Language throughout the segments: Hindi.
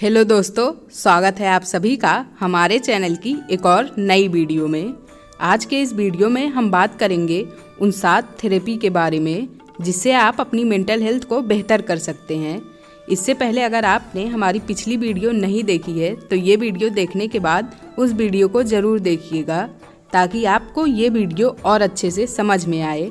हेलो दोस्तों, स्वागत है आप सभी का हमारे चैनल की एक और नई वीडियो में। आज के इस वीडियो में हम बात करेंगे उन 7 थेरेपी के बारे में जिससे आप अपनी मेंटल हेल्थ को बेहतर कर सकते हैं। इससे पहले अगर आपने हमारी पिछली वीडियो नहीं देखी है तो ये वीडियो देखने के बाद उस वीडियो को ज़रूर देखिएगा ताकि आपको ये वीडियो और अच्छे से समझ में आए।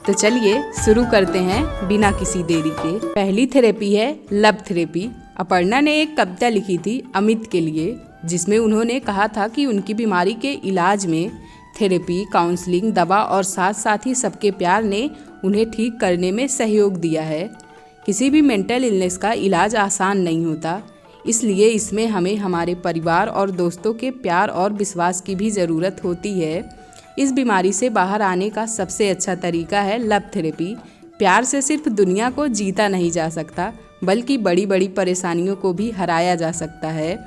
तो चलिए शुरू करते हैं बिना किसी देरी के। पहली थेरेपी है लव थेरेपी। अपर्णा ने एक कविता लिखी थी अमित के लिए, जिसमें उन्होंने कहा था कि उनकी बीमारी के इलाज में थेरेपी, काउंसलिंग, दवा और साथ साथ ही सबके प्यार ने उन्हें ठीक करने में सहयोग दिया है। किसी भी मेंटल इलनेस का इलाज आसान नहीं होता, इसलिए इसमें हमें हमारे परिवार और दोस्तों के प्यार और विश्वास की भी ज़रूरत होती है। इस बीमारी से बाहर आने का सबसे अच्छा तरीका है लव थेरेपी। प्यार से सिर्फ दुनिया को जीता नहीं जा सकता, बल्कि बड़ी बड़ी परेशानियों को भी हराया जा सकता है।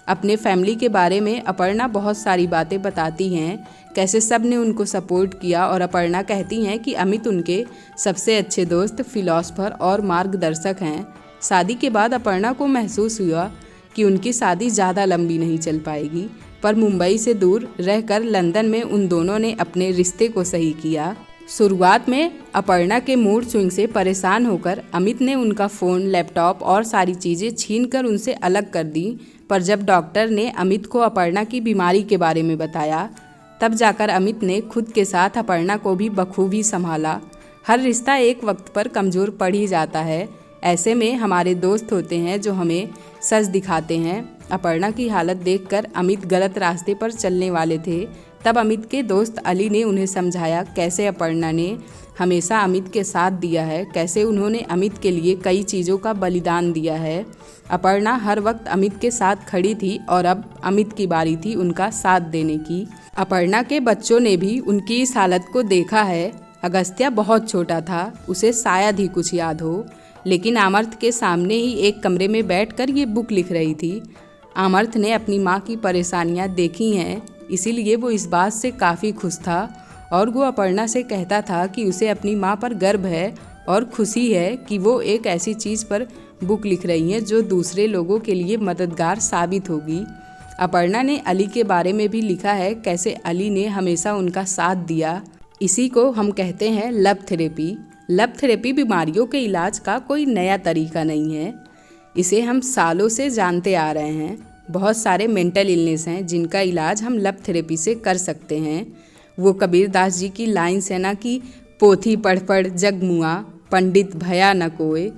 अपने फैमिली के बारे में अपर्णा बहुत सारी बातें बताती हैं, कैसे सब ने उनको सपोर्ट किया, और अपर्णा कहती हैं कि अमित उनके सबसे अच्छे दोस्त, फिलॉसफर और मार्गदर्शक हैं। शादी के बाद अपर्णा को महसूस हुआ कि उनकी शादी ज़्यादा लंबी नहीं चल पाएगी, पर मुंबई से दूर रहकर लंदन में उन दोनों ने अपने रिश्ते को सही किया। शुरुआत में अपर्णा के मूड स्विंग से परेशान होकर अमित ने उनका फ़ोन, लैपटॉप और सारी चीज़ें छीनकर उनसे अलग कर दी, पर जब डॉक्टर ने अमित को अपर्णा की बीमारी के बारे में बताया, तब जाकर अमित ने खुद के साथ अपर्णा को भी बखूबी संभाला। हर रिश्ता एक वक्त पर कमज़ोर पड़ ही जाता है। ऐसे में हमारे दोस्त होते हैं जो हमें सच दिखाते हैं। अपर्णा की हालत देखकर अमित गलत रास्ते पर चलने वाले थे। तब अमित के दोस्त अली ने उन्हें समझाया कैसे अपर्णा ने हमेशा अमित के साथ दिया है, कैसे उन्होंने अमित के लिए कई चीज़ों का बलिदान दिया है। अपर्णा हर वक्त अमित के साथ खड़ी थी और अब अमित की बारी थी उनका साथ देने की। अपर्णा के बच्चों ने भी उनकी इस हालत को देखा है। अगस्त्या बहुत छोटा था, उसे शायद ही कुछ याद हो, लेकिन आमर्थ के सामने ही एक कमरे में बैठकर ये बुक लिख रही थी। आमर्थ ने अपनी माँ की परेशानियाँ देखी हैं, इसीलिए वो इस बात से काफ़ी खुश था और वो अपर्णा से कहता था कि उसे अपनी माँ पर गर्व है और खुशी है कि वो एक ऐसी चीज़ पर बुक लिख रही हैं जो दूसरे लोगों के लिए मददगार साबित होगी। अपर्णा ने अली के बारे में भी लिखा है, कैसे अली ने हमेशा उनका साथ दिया। इसी को हम कहते हैं लव थेरेपी। लव थेरेपी बीमारियों के इलाज का कोई नया तरीका नहीं है, इसे हम सालों से जानते आ रहे हैं। बहुत सारे मेंटल इलनेस हैं जिनका इलाज हम लव थेरेपी से कर सकते हैं। वो कबीरदास जी की लाइन्स है ना कि पोथी पढ़ पढ़ जग मुआ, पंडित भया न कोय,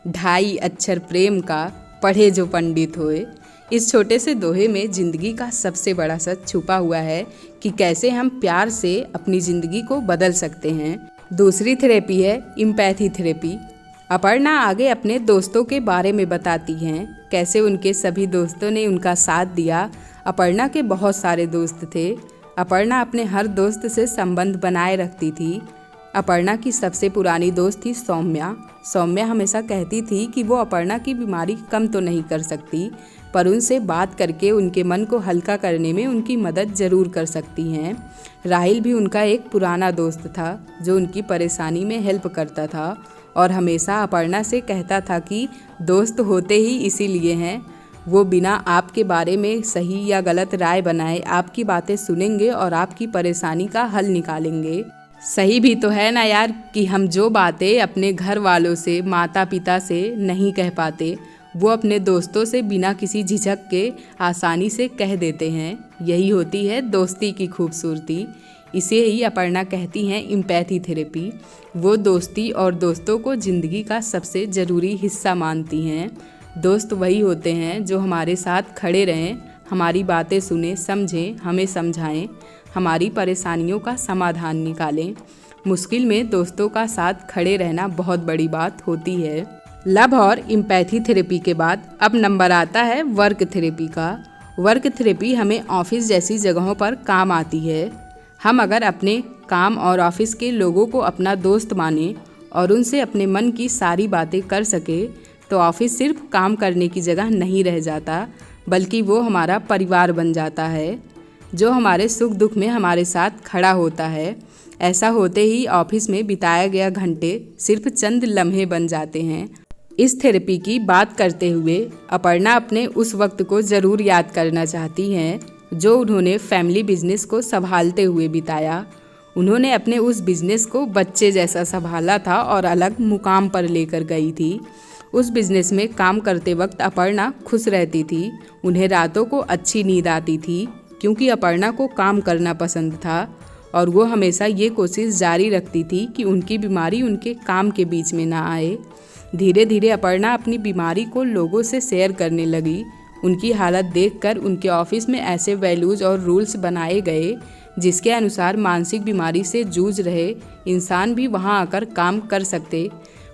2.5 अक्षर प्रेम का पढ़े जो पंडित होए। इस छोटे से दोहे में ज़िंदगी का सबसे बड़ा सच छुपा हुआ है कि कैसे हम प्यार से अपनी ज़िंदगी को बदल सकते हैं। दूसरी थेरेपी है एम्पैथी थेरेपी। अपर्णा आगे अपने दोस्तों के बारे में बताती हैं, कैसे उनके सभी दोस्तों ने उनका साथ दिया। अपर्णा के बहुत सारे दोस्त थे। अपर्णा अपने हर दोस्त से संबंध बनाए रखती थी। अपर्णा की सबसे पुरानी दोस्त थी सौम्या। सौम्या हमेशा कहती थी कि वो अपर्णा की बीमारी कम तो नहीं कर सकती, पर उनसे बात करके उनके मन को हल्का करने में उनकी मदद ज़रूर कर सकती हैं। राहिल भी उनका एक पुराना दोस्त था जो उनकी परेशानी में हेल्प करता था और हमेशा अपर्णा से कहता था कि दोस्त होते ही इसीलिए हैं, वो बिना आपके बारे में सही या गलत राय बनाए आपकी बातें सुनेंगे और आपकी परेशानी का हल निकालेंगे। सही भी तो है ना यार कि हम जो बातें अपने घर वालों से, माता पिता से नहीं कह पाते, वो अपने दोस्तों से बिना किसी झिझक के आसानी से कह देते हैं। यही होती है दोस्ती की खूबसूरती। इसे ही अपर्णा कहती हैं एम्पैथी थेरेपी। वो दोस्ती और दोस्तों को ज़िंदगी का सबसे ज़रूरी हिस्सा मानती हैं। दोस्त वही होते हैं जो हमारे साथ खड़े रहें, हमारी बातें सुने, समझें, हमें समझाएं, हमारी परेशानियों का समाधान निकालें। मुश्किल में दोस्तों का साथ खड़े रहना बहुत बड़ी बात होती है। लव और एम्पैथी थेरेपी के बाद अब नंबर आता है वर्क थेरेपी का। वर्क थेरेपी हमें ऑफिस जैसी जगहों पर काम आती है। हम अगर अपने काम और ऑफिस के लोगों को अपना दोस्त माने और उनसे अपने मन की सारी बातें कर सके, तो ऑफिस सिर्फ काम करने की जगह नहीं रह जाता, बल्कि वो हमारा परिवार बन जाता है जो हमारे सुख दुख में हमारे साथ खड़ा होता है। ऐसा होते ही ऑफिस में बिताया गया घंटे सिर्फ चंद लम्हे बन जाते हैं इस थेरेपी की बात करते हुए अपर्णा अपने उस वक्त को ज़रूर याद करना चाहती हैं जो उन्होंने फैमिली बिजनेस को संभालते हुए बिताया। उन्होंने अपने उस बिजनेस को बच्चे जैसा संभाला था और अलग मुकाम पर लेकर गई थी। उस बिजनेस में काम करते वक्त अपर्णा खुश रहती थी। उन्हें रातों को अच्छी नींद आती थी क्योंकि अपर्णा को काम करना पसंद था और वो हमेशा ये कोशिश जारी रखती थी कि उनकी बीमारी उनके काम के बीच में ना आए। धीरे धीरे अपर्णा अपनी बीमारी को लोगों से शेयर करने लगी। उनकी हालत देखकर उनके ऑफिस में ऐसे वैल्यूज़ और रूल्स बनाए गए जिसके अनुसार मानसिक बीमारी से जूझ रहे इंसान भी वहां आकर काम कर सकते।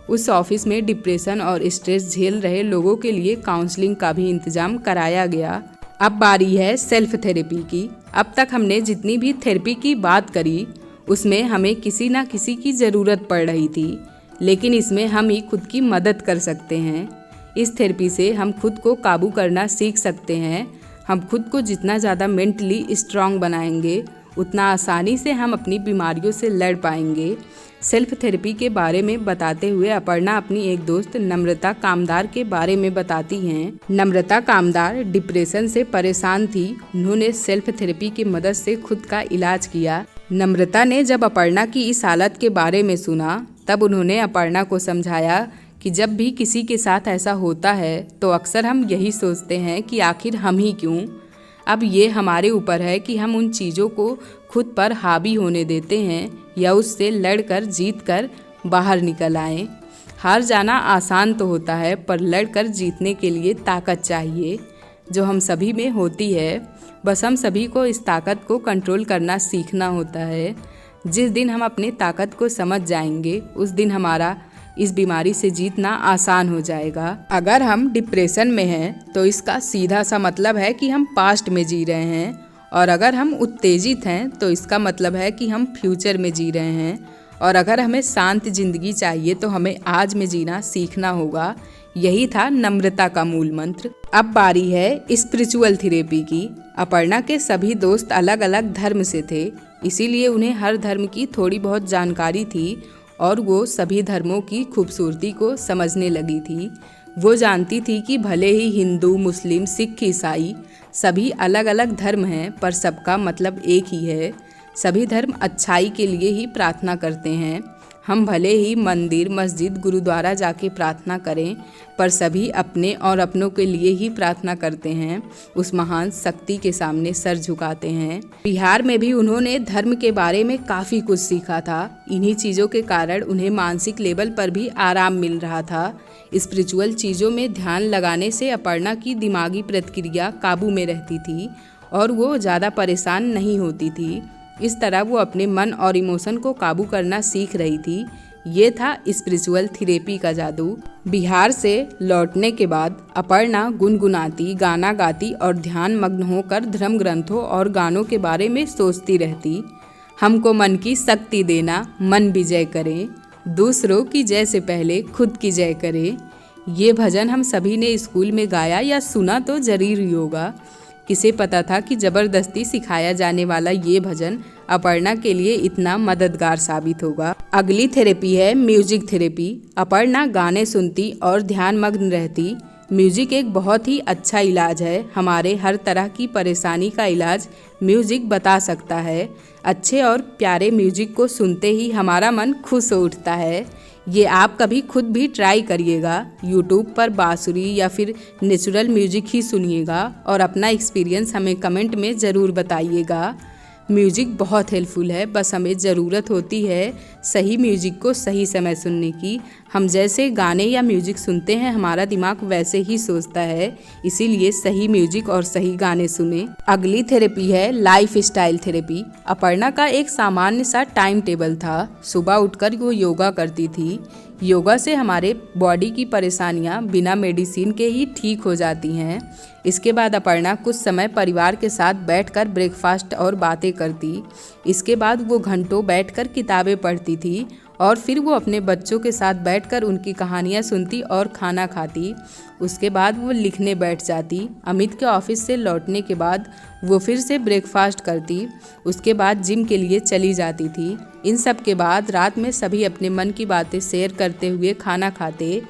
उस ऑफिस में डिप्रेशन और स्ट्रेस झेल रहे लोगों के लिए काउंसलिंग का भी इंतजाम कराया गया। अब बारी है सेल्फ थेरेपी की। अब तक हमने जितनी भी थेरेपी की बात करी उसमें हमें किसी ना किसी की ज़रूरत पड़ रही थी, लेकिन इसमें हम ही खुद की मदद कर सकते हैं। इस थेरेपी से हम खुद को काबू करना सीख सकते हैं। हम खुद को जितना ज़्यादा मेंटली स्ट्रांग बनाएंगे उतना आसानी से हम अपनी बीमारियों से लड़ पाएंगे। सेल्फ थेरेपी के बारे में बताते हुए अपर्णा अपनी एक दोस्त नम्रता कामदार के बारे में बताती हैं। नम्रता कामदार डिप्रेशन से परेशान थी। उन्होंने सेल्फ थेरेपी की मदद से खुद का इलाज किया। नम्रता ने जब अपर्णा की इस हालत के बारे में सुना तब उन्होंने अपर्णा को समझाया कि जब भी किसी के साथ ऐसा होता है तो अक्सर हम यही सोचते हैं कि आखिर हम ही क्यों। अब ये हमारे ऊपर है कि हम उन चीज़ों को खुद पर हावी होने देते हैं या उससे लड़कर जीत कर बाहर निकल आएं। हार जाना आसान तो होता है पर लड़कर जीतने के लिए ताकत चाहिए जो हम सभी में होती है। बस हम सभी को इस ताकत को कंट्रोल करना सीखना होता है। जिस दिन हम अपनी ताकत को समझ जाएंगे उस दिन हमारा इस बीमारी से जीतना आसान हो जाएगा। अगर हम डिप्रेशन में हैं तो इसका सीधा सा मतलब है कि हम पास्ट में जी रहे हैं, और अगर हम उत्तेजित हैं तो इसका मतलब है कि हम फ्यूचर में जी रहे हैं, और अगर हमें शांत जिंदगी चाहिए तो हमें आज में जीना सीखना होगा। यही था नम्रता का मूल मंत्र। अब बारी है स्पिरिचुअल थेरेपी की। अपर्णा के सभी दोस्त अलग अलग धर्म से थे, इसीलिए उन्हें हर धर्म की थोड़ी बहुत जानकारी थी और वो सभी धर्मों की खूबसूरती को समझने लगी थी। वो जानती थी कि भले ही हिंदू, मुस्लिम, सिख, ईसाई सभी अलग अलग धर्म हैं पर सबका मतलब एक ही है। सभी धर्म अच्छाई के लिए ही प्रार्थना करते हैं। हम भले ही मंदिर, मस्जिद, गुरुद्वारा जाके प्रार्थना करें पर सभी अपने और अपनों के लिए ही प्रार्थना करते हैं। उस महान शक्ति के सामने सर झुकाते हैं। बिहार में भी उन्होंने धर्म के बारे में काफ़ी कुछ सीखा था। इन्हीं चीज़ों के कारण उन्हें मानसिक लेवल पर भी आराम मिल रहा था। स्पिरिचुअल चीज़ों में ध्यान लगाने से अपर्णा की दिमागी प्रतिक्रिया काबू में रहती थी और वो ज़्यादा परेशान नहीं होती थी। इस तरह वो अपने मन और इमोशन को काबू करना सीख रही थी। ये था स्पिरिचुअल थेरेपी का जादू। बिहार से लौटने के बाद अपर्णा गुनगुनाती, गाना गाती और ध्यान मग्न होकर धर्म ग्रंथों और गानों के बारे में सोचती रहती। हमको मन की शक्ति देना, मन विजय करें, दूसरों की जय से पहले खुद की जय करें। ये भजन हम सभी ने स्कूल में गाया या सुना तो जरूर ही होगा। किसे पता था कि ज़बरदस्ती सिखाया जाने वाला ये भजन अपर्णा के लिए इतना मददगार साबित होगा। अगली थेरेपी है म्यूजिक थेरेपी। अपर्णा गाने सुनती और ध्यान मग्न रहती। म्यूजिक एक बहुत ही अच्छा इलाज है। हमारे हर तरह की परेशानी का इलाज म्यूजिक बता सकता है। अच्छे और प्यारे म्यूजिक को सुनते ही हमारा मन खुश हो उठता है। ये आप कभी खुद भी ट्राई करिएगा। यूट्यूब पर बांसुरी या फिर नेचुरल म्यूजिक ही सुनिएगा और अपना एक्सपीरियंस हमें कमेंट में ज़रूर बताइएगा। म्यूजिक बहुत हेल्पफुल है, बस हमें ज़रूरत होती है सही म्यूजिक को सही समय सुनने की। हम जैसे गाने या म्यूजिक सुनते हैं हमारा दिमाग वैसे ही सोचता है, इसीलिए सही म्यूजिक और सही गाने सुने। अगली थेरेपी है लाइफ स्टाइल थेरेपी। अपर्णा का एक सामान्य सा टाइम टेबल था। सुबह उठकर वो योगा करती थी। योगा से हमारे बॉडी की परेशानियां बिना मेडिसिन के ही ठीक हो जाती हैं। इसके बाद अपर्णा कुछ समय परिवार के साथ बैठकर ब्रेकफास्ट और बातें करती। इसके बाद वो घंटों बैठकर किताबें पढ़ती थी और फिर वो अपने बच्चों के साथ बैठकर उनकी कहानियाँ सुनती और खाना खाती। उसके बाद वो लिखने बैठ जाती। अमित के ऑफिस से लौटने के बाद वो फिर से ब्रेकफास्ट करती। उसके बाद जिम के लिए चली जाती थी। इन सब के बाद रात में सभी अपने मन की बातें शेयर करते हुए खाना खाते।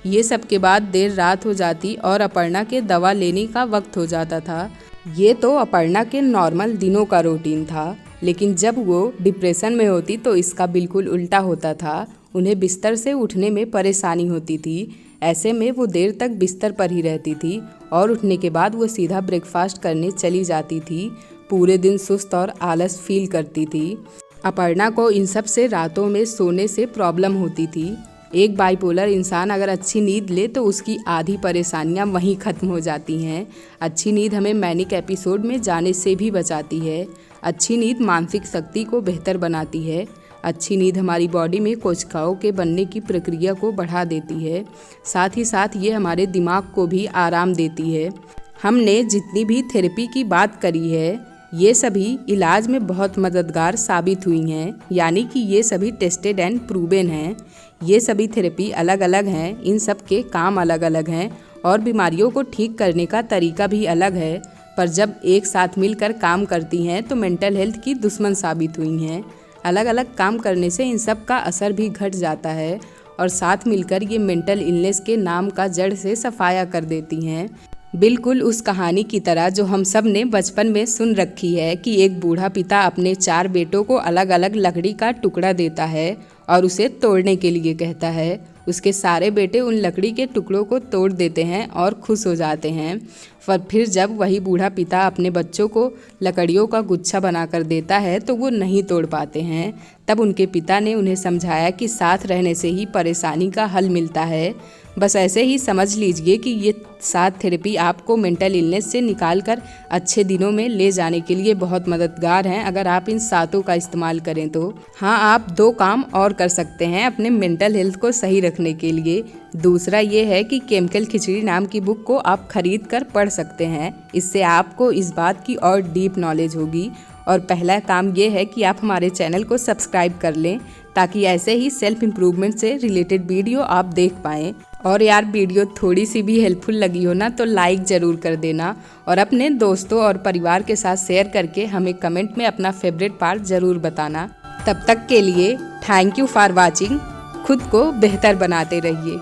ये सब के बाद देर रात हो जाती और अपर्णा के दवा लेने का वक्त हो जाता था। ये तो अपर्णा के नॉर्मल दिनों का रूटीन था, लेकिन जब वो डिप्रेशन में होती तो इसका बिल्कुल उल्टा होता था। उन्हें बिस्तर से उठने में परेशानी होती थी। ऐसे में वो देर तक बिस्तर पर ही रहती थी और उठने के बाद वो सीधा ब्रेकफास्ट करने चली जाती थी। पूरे दिन सुस्त और आलस फील करती थी। अपर्णा को इन सब से रातों में सोने से प्रॉब्लम होती थी। एक बाइपोलर इंसान अगर अच्छी नींद ले तो उसकी आधी परेशानियां वहीं ख़त्म हो जाती हैं। अच्छी नींद हमें मैनिक एपिसोड में जाने से भी बचाती है। अच्छी नींद मानसिक शक्ति को बेहतर बनाती है। अच्छी नींद हमारी बॉडी में कोशिकाओं के बनने की प्रक्रिया को बढ़ा देती है। साथ ही साथ ये हमारे दिमाग को भी आराम देती है। हमने जितनी भी थेरेपी की बात करी है, ये सभी इलाज में बहुत मददगार साबित हुई हैं, यानी कि ये सभी टेस्टेड एंड प्रूवन हैं। ये सभी थेरेपी अलग अलग हैं, इन सब के काम अलग अलग हैं और बीमारियों को ठीक करने का तरीका भी अलग है, पर जब एक साथ मिलकर काम करती हैं तो मेंटल हेल्थ की दुश्मन साबित हुई हैं। अलग अलग काम करने से इन सब का असर भी घट जाता है और साथ मिलकर ये मेंटल इलनेस के नाम का जड़ से सफाया कर देती हैं। बिल्कुल उस कहानी की तरह जो हम सब ने बचपन में सुन रखी है कि एक बूढ़ा पिता अपने 4 बेटों को अलग अलग लकड़ी का टुकड़ा देता है और उसे तोड़ने के लिए कहता है। उसके सारे बेटे उन लकड़ी के टुकड़ों को तोड़ देते हैं और खुश हो जाते हैं। पर फिर जब वही बूढ़ा पिता अपने बच्चों को लकड़ियों का गुच्छा बनाकर देता है तो वो नहीं तोड़ पाते हैं। तब उनके पिता ने उन्हें समझाया कि साथ रहने से ही परेशानी का हल मिलता है। बस ऐसे ही समझ लीजिए कि ये 7 थेरेपी आपको मेंटल इलनेस से निकालकर अच्छे दिनों में ले जाने के लिए बहुत मददगार हैं अगर आप इन 7 का इस्तेमाल करें तो। हाँ, आप 2 काम और कर सकते हैं अपने मेंटल हेल्थ को सही रखने के लिए। दूसरा ये है कि केमिकल खिचड़ी नाम की बुक को आप खरीद कर पढ़ सकते हैं। इससे आपको इस बात की और डीप नॉलेज होगी। और पहला काम ये है कि आप हमारे चैनल को सब्सक्राइब कर लें ताकि ऐसे ही सेल्फ इम्प्रूवमेंट से रिलेटेड वीडियो आप देख पाएँ। और यार, वीडियो थोड़ी सी भी हेल्पफुल लगी हो ना तो लाइक ज़रूर कर देना और अपने दोस्तों और परिवार के साथ शेयर करके हमें कमेंट में अपना फेवरेट पार्ट ज़रूर बताना। तब तक के लिए थैंक यू फॉर वॉचिंग। खुद को बेहतर बनाते रहिए।